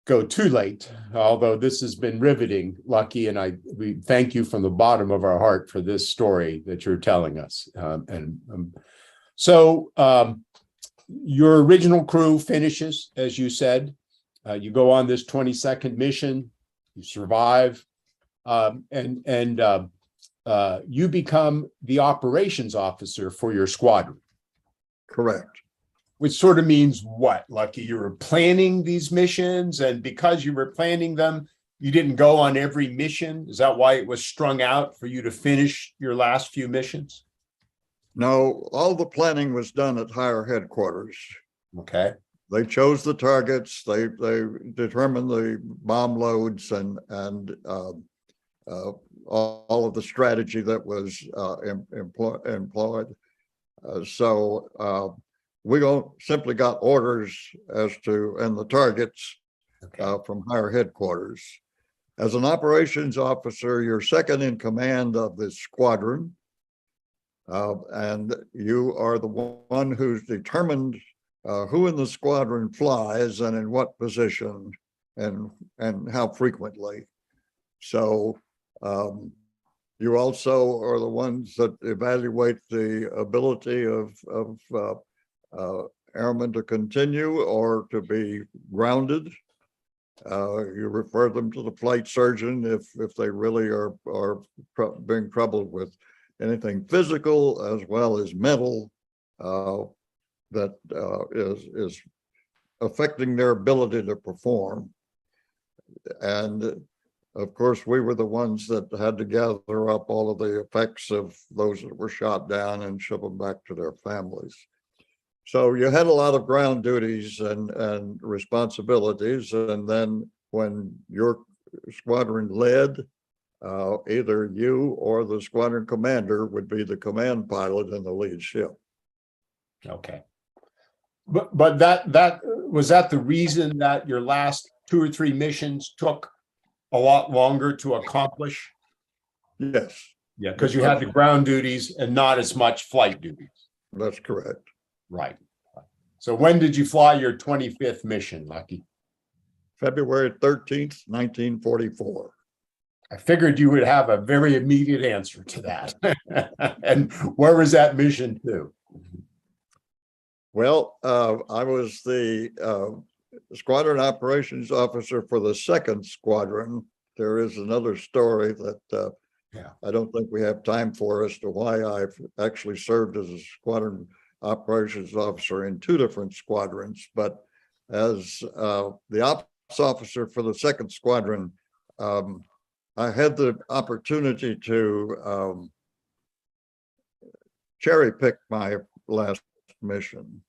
go too late, although this has been riveting, Lucky, and we thank you from the bottom of our heart for this story that you're telling us. So your original crew finishes, as you said. You go on this 22nd mission, you survive, and you become the operations officer for your squadron. Correct. Which sort of means what, Lucky? You were planning these missions, and because you were planning them, you didn't go on every mission? Is that why it was strung out for you to finish your last few missions? No, all the planning was done at higher headquarters. Okay. They chose the targets, they determined the bomb loads and all of the strategy that was employed. So we simply got orders as to, and the targets, from higher headquarters. As an operations officer, you're second in command of the squadron. And you are the one who's determined who in the squadron flies and in what position and how frequently. So you also are the ones that evaluate the ability of airmen to continue or to be grounded. You refer them to the flight surgeon if they really are being troubled with anything physical as well as mental that is affecting their ability to perform. And of course, we were the ones that had to gather up all of the effects of those that were shot down and ship them back to their families. So you had a lot of ground duties and responsibilities. And then when your squadron led, either you or the squadron commander would be the command pilot in the lead ship. Okay. But that was that the reason that your last 2 or 3 missions took a lot longer to accomplish? Yes. Yeah, because you had the ground duties and not as much flight duties. That's correct. Right. So when did you fly your 25th mission, Lucky? February 13th, 1944. I figured you would have a very immediate answer to that. And where was that mission to? Well, I was the squadron operations officer for the 2nd Squadron. There is another story that I don't think we have time for as to why I've actually served as a squadron operations officer in 2 different squadrons. But as the ops officer for the 2nd Squadron, I had the opportunity to cherry pick my last mission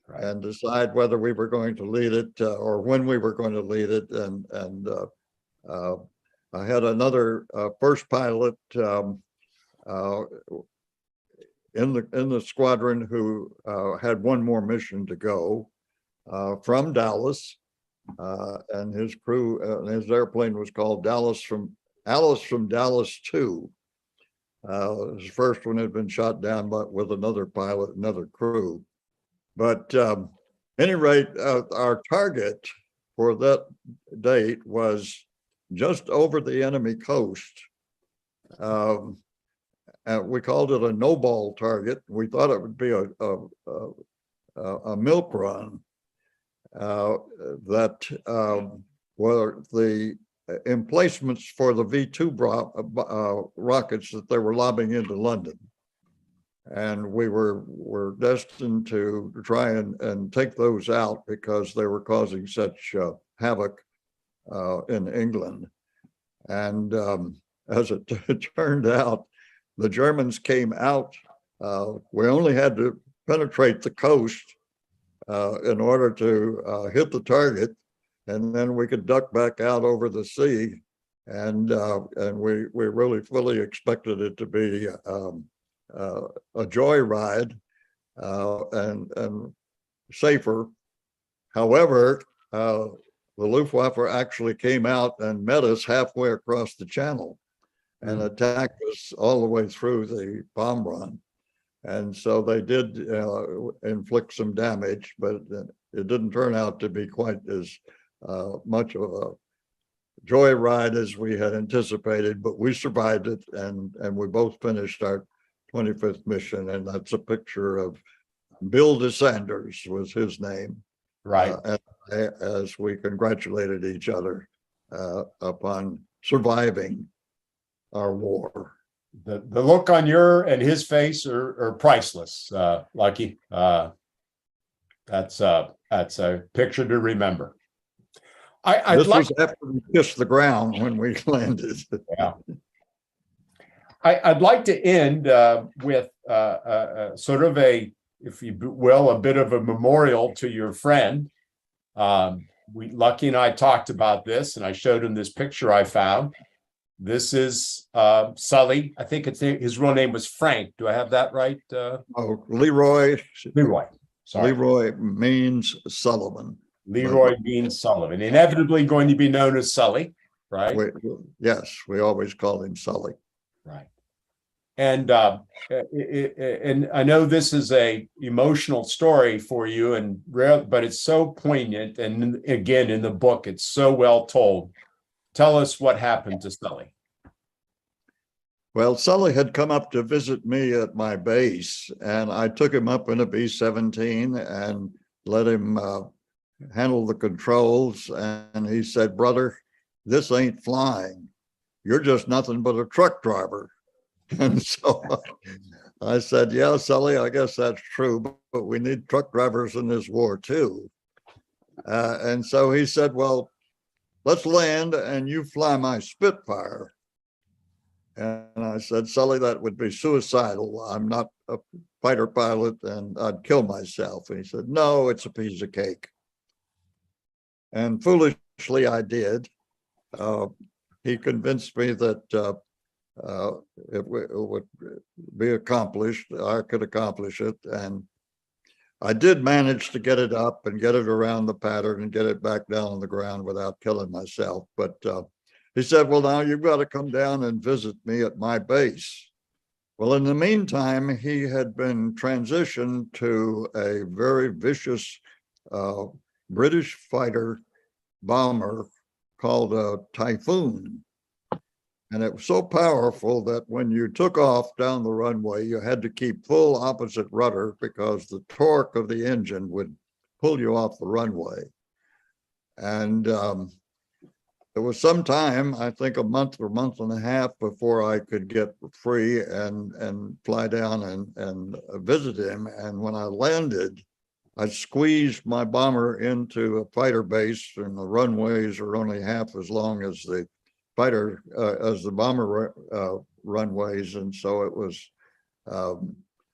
and decide whether we were going to lead it or when we were going to lead it. And I had another first pilot in the squadron who had one more mission to go from Dallas, and his crew, his airplane was called Alice from Dallas 2. His first one had been shot down, but with another pilot, another crew. But any rate, our target for that date was just over the enemy coast. We called it a no-ball target. We thought it would be a milk run that were the emplacements for the V2 rockets that they were lobbing into London. And we were destined to try and take those out because they were causing such havoc in England. And as it turned out, the Germans came out. We only had to penetrate the coast in order to hit the target, and then we could duck back out over the sea. And we really fully expected it to be a joyride and safer. However, the Luftwaffe actually came out and met us halfway across the channel and attacked us all the way through the bomb run. And so they did inflict some damage, but it didn't turn out to be quite as much of a joyride as we had anticipated, but we survived it, and we both finished our 25th mission. And that's a picture of Bill DeSanders was his name. Right. As we congratulated each other upon surviving our war. The look on your and his face are priceless, Lucky. That's a picture to remember. This was after we kissed the ground when we landed. Yeah. I'd like to end with sort of a, if you will, a bit of a memorial to your friend. Lucky and I talked about this, and I showed him this picture I found. This is Sully. I think his real name was Frank. Do I have that right? Oh, Leroy. Leroy. Sorry. Leroy means Sullivan. Leroy Bean Sullivan, inevitably going to be known as Sully, right? Yes, we always call him Sully. Right. And I know this is a emotional story for you, but it's so poignant. And again, in the book, it's so well told. Tell us what happened to Sully. Well, Sully had come up to visit me at my base, and I took him up in a B-17 and let him handle the controls. And he said, "Brother, this ain't flying. You're just nothing but a truck driver." And so I said, "Yeah, Sully, I guess that's true, but we need truck drivers in this war too." And so he said, "Well, let's land and you fly my Spitfire." And I said, "Sully, that would be suicidal. I'm not a fighter pilot and I'd kill myself." And he said, "No, it's a piece of cake." And foolishly, I did. He convinced me that it would be accomplished. I could accomplish it. And I did manage to get it up and get it around the pattern and get it back down on the ground without killing myself. But he said, "Well, now you've got to come down and visit me at my base." Well, in the meantime, he had been transitioned to a very vicious British fighter bomber called a Typhoon. And it was so powerful that when you took off down the runway, you had to keep full opposite rudder because the torque of the engine would pull you off the runway. And there was some time, I think a month or month and a half, before I could get free and fly down and visit him. And when I landed, I squeezed my bomber into a fighter base, and the runways are only half as long as the bomber runways. And so it was, I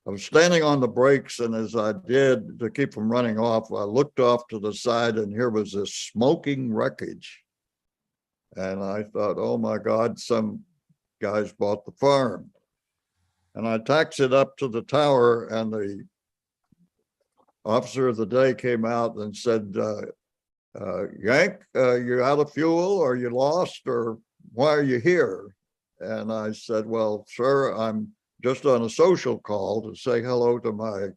was standing on the brakes, and as I did to keep from running off, I looked off to the side, and here was this smoking wreckage. And I thought, "Oh my God, some guys bought the farm." And I taxied up to the tower, and the officer of the day came out and said, "Yank, you out of fuel, or you lost, or why are you here?" And I said, "Well, sir, I'm just on a social call to say hello to my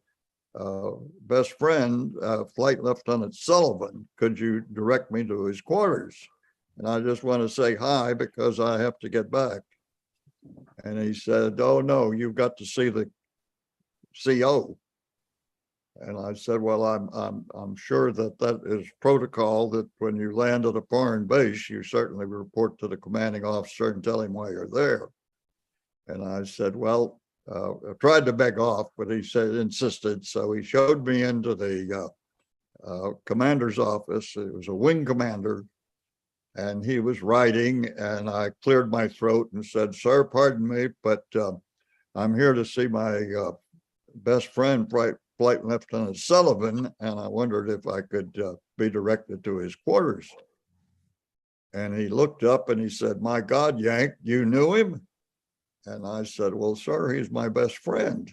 best friend, Flight Lieutenant Sullivan. Could you direct me to his quarters? And I just want to say hi because I have to get back." And he said, "Oh no, you've got to see the CO." And I said, "Well, I'm sure that is protocol, that when you land at a foreign base, you certainly report to the commanding officer and tell him why you're there." And I said, "Well," I tried to beg off, but he insisted. So he showed me into the commander's office. It was a wing commander, and he was writing, and I cleared my throat and said, "Sir, pardon me, but I'm here to see my best friend, Flight Lieutenant Sullivan, and I wondered if I could be directed to his quarters." And he looked up and he said, "My God, Yank, you knew him?" And I said, "Well, sir, he's my best friend.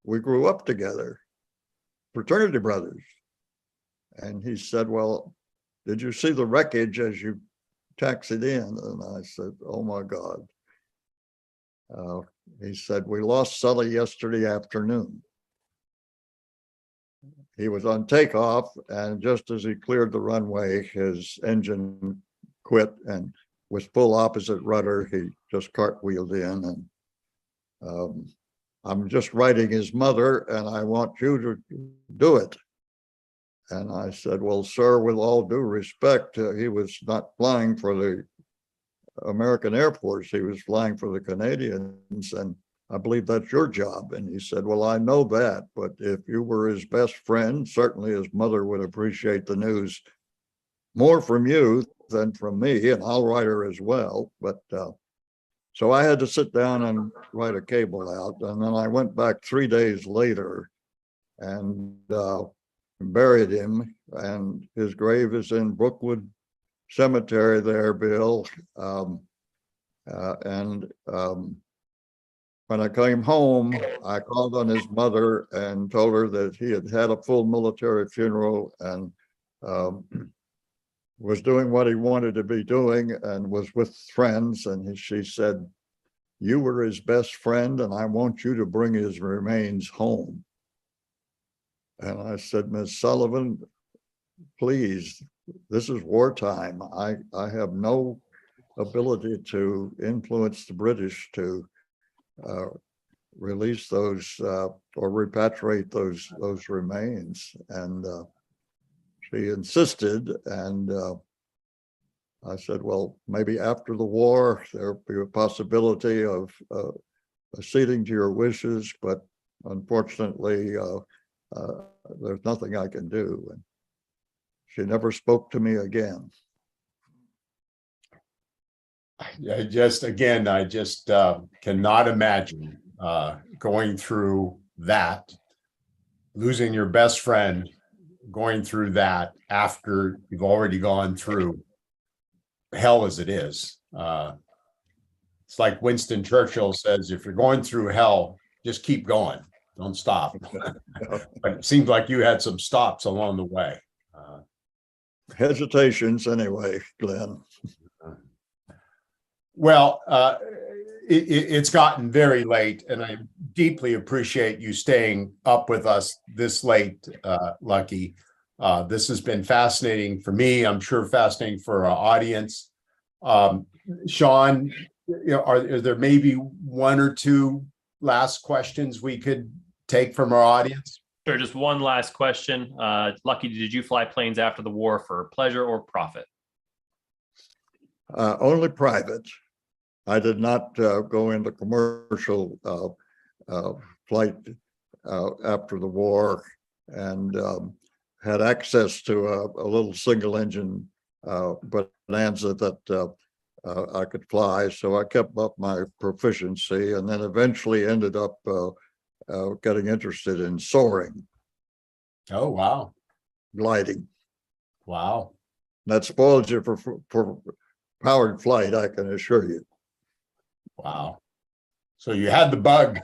We grew up together, fraternity brothers." And he said, "Well, did you see the wreckage as you taxied in?" And I said, "Oh my God." He said, "We lost Sully yesterday afternoon. He was on takeoff, and just as he cleared the runway, his engine quit, and with full opposite rudder, he just cartwheeled in. And I'm just writing his mother, and I want you to do it." And I said, "Well, sir, with all due respect, he was not flying for the American Air Force. He was flying for the Canadians, and I believe that's your job." And he said, "Well, I know that, but if you were his best friend, certainly his mother would appreciate the news more from you than from me, and I'll write her as well." But so I had to sit down and write a cable out, and then I went back 3 days later and buried him, and his grave is in Brookwood Cemetery there, Bill. When I came home, I called on his mother and told her that he had had a full military funeral, and was doing what he wanted to be doing and was with friends. And she said, "You were his best friend, and I want you to bring his remains home." And I said, "Miss Sullivan, please, this is wartime. I have no ability to influence the British to release those or repatriate those remains." And she insisted, and I said, "Well, maybe after the war there'll be a possibility of acceding to your wishes, but unfortunately there's nothing I can do." And she never spoke to me again. I just cannot imagine going through that, losing your best friend, going through that after you've already gone through hell as it is. It's like Winston Churchill says, if you're going through hell, just keep going. Don't stop. But it seems like you had some stops along the way. Hesitations anyway, Glenn. Well, it's gotten very late, and I deeply appreciate you staying up with us this late, Lucky. This has been fascinating for me. I'm sure fascinating for our audience. Sean, are there maybe one or two last questions we could take from our audience? Sure, just one last question. Lucky, did you fly planes after the war for pleasure or profit? Only private. I did not go into commercial flight after the war, and had access to a little single engine Bonanza that I could fly. So I kept up my proficiency, and then eventually ended up getting interested in soaring. Oh, wow. Gliding. Wow. That spoils you for powered flight, I can assure you. Wow. So you had the bug.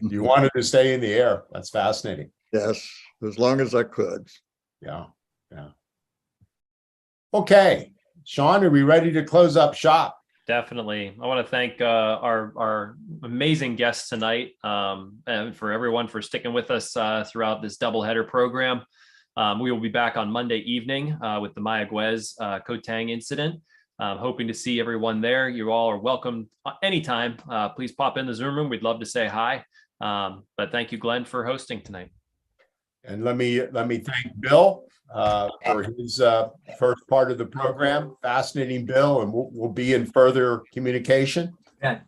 You wanted to stay in the air. That's fascinating. Yes, as long as I could. Yeah. Yeah. Okay. Sean, are we ready to close up shop? Definitely. I want to thank our amazing guests tonight, and for everyone for sticking with us throughout this doubleheader program. We will be back on Monday evening with the Mayaguez Kotang incident. Hoping to see everyone there. You all are welcome anytime. Please pop in the Zoom room. We'd love to say hi. But thank you, Glenn, for hosting tonight. And let me thank Bill for his first part of the program. Fascinating, Bill, and we'll be in further communication. Yeah.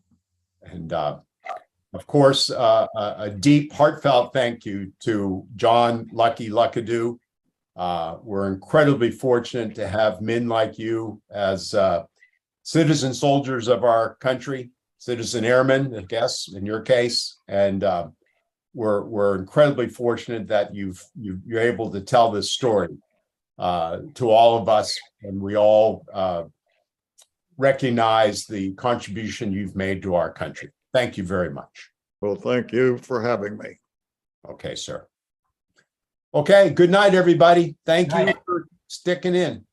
And of course, a deep, heartfelt thank you to John Luckadoo. We're incredibly fortunate to have men like you as citizen soldiers of our country, citizen airmen, I guess, in your case. And we're incredibly fortunate that you're able to tell this story to all of us, and we all recognize the contribution you've made to our country. Thank you very much. Well, thank you for having me. Okay, sir. Okay, good night, everybody. Thank you for sticking in.